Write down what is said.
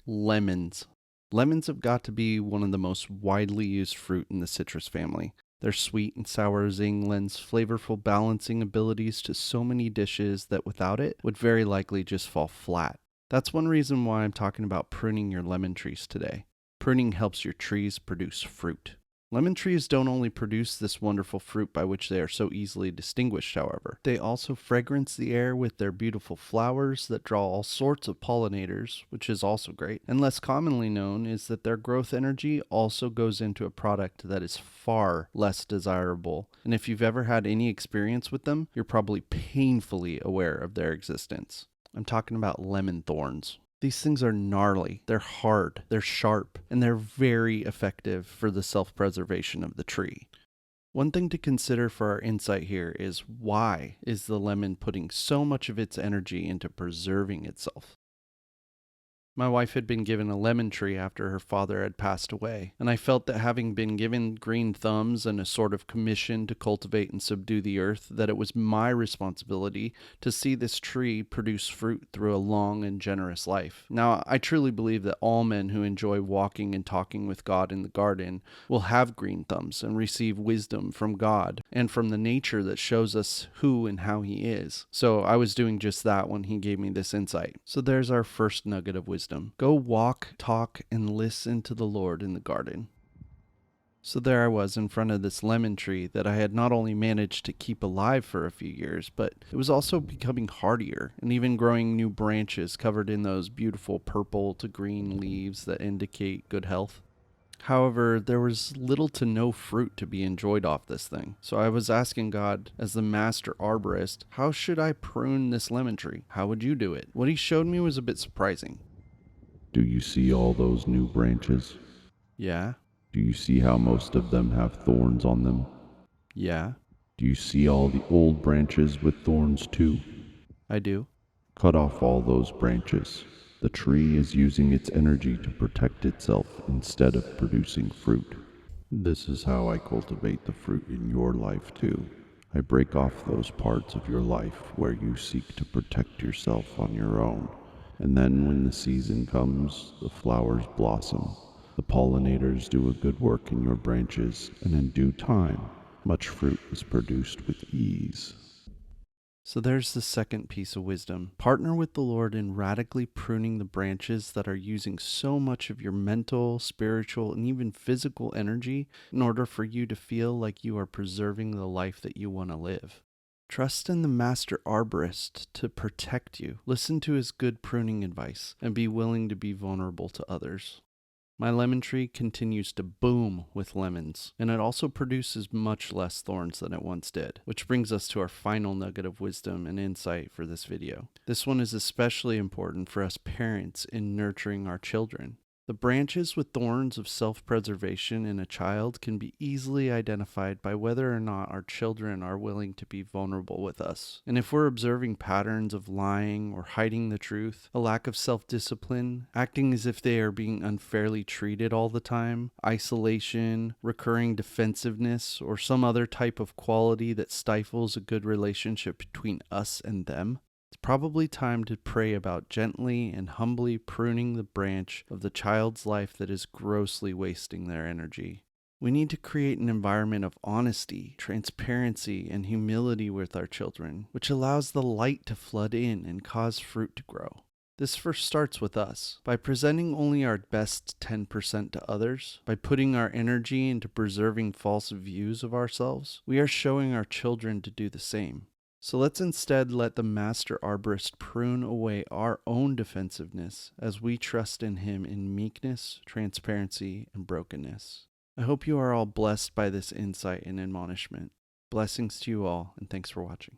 Lemons. Lemons have got to be one of the most widely used fruit in the citrus family. Their sweet and sour zing lends flavorful balancing abilities to so many dishes that without it would very likely just fall flat. That's one reason why I'm talking about pruning your lemon trees today. Pruning helps your trees produce fruit. Lemon trees don't only produce this wonderful fruit by which they are so easily distinguished, however. They also fragrance the air with their beautiful flowers that draw all sorts of pollinators, which is also great. And less commonly known is that their growth energy also goes into a product that is far less desirable. And if you've ever had any experience with them, you're probably painfully aware of their existence. I'm talking about lemon thorns. These things are gnarly, they're hard, they're sharp, and they're very effective for the self-preservation of the tree. One thing to consider for our insight here is why is the lemon putting so much of its energy into preserving itself? My wife had been given a lemon tree after her father had passed away, and I felt that having been given green thumbs and a sort of commission to cultivate and subdue the earth, that it was my responsibility to see this tree produce fruit through a long and generous life. Now, I truly believe that all men who enjoy walking and talking with God in the garden will have green thumbs and receive wisdom from God and from the nature that shows us who and how He is. So I was doing just that when He gave me this insight. So there's our first nugget of wisdom. Go walk, talk, and listen to the Lord in the garden. So there I was in front of this lemon tree that I had not only managed to keep alive for a few years, but it was also becoming hardier and even growing new branches covered in those beautiful purple to green leaves that indicate good health. However, there was little to no fruit to be enjoyed off this thing. So I was asking God, as the master arborist, how should I prune this lemon tree? How would you do it? What He showed me was a bit surprising. Do you see all those new branches? Yeah, Do you see how most of them have thorns on them? yeah, Do you see all the old branches with thorns too? I do. Cut off all those branches. The tree is using its energy to protect itself instead of producing fruit. This is how I cultivate the fruit in your life too. I break off those parts of your life where you seek to protect yourself on your own. And then when the season comes, the flowers blossom. The pollinators do a good work in your branches, and in due time, much fruit is produced with ease. So there's the second piece of wisdom. Partner with the Lord in radically pruning the branches that are using so much of your mental, spiritual, and even physical energy in order for you to feel like you are preserving the life that you want to live. Trust in the master arborist to protect you. Listen to his good pruning advice and be willing to be vulnerable to others. My lemon tree continues to boom with lemons, and it also produces much less thorns than it once did, which brings us to our final nugget of wisdom and insight for this video. This one is especially important for us parents in nurturing our children. The branches with thorns of self-preservation in a child can be easily identified by whether or not our children are willing to be vulnerable with us. And if we're observing patterns of lying or hiding the truth, a lack of self-discipline, acting as if they are being unfairly treated all the time, isolation, recurring defensiveness, or some other type of quality that stifles a good relationship between us and them, it's probably time to pray about gently and humbly pruning the branch of the child's life that is grossly wasting their energy. We need to create an environment of honesty, transparency, and humility with our children, which allows the light to flood in and cause fruit to grow. This first starts with us. By presenting only our best 10% to others, by putting our energy into preserving false views of ourselves, we are showing our children to do the same. So let's instead let the master arborist prune away our own defensiveness as we trust in him in meekness, transparency, and brokenness. I hope you are all blessed by this insight and admonishment. Blessings to you all, and thanks for watching.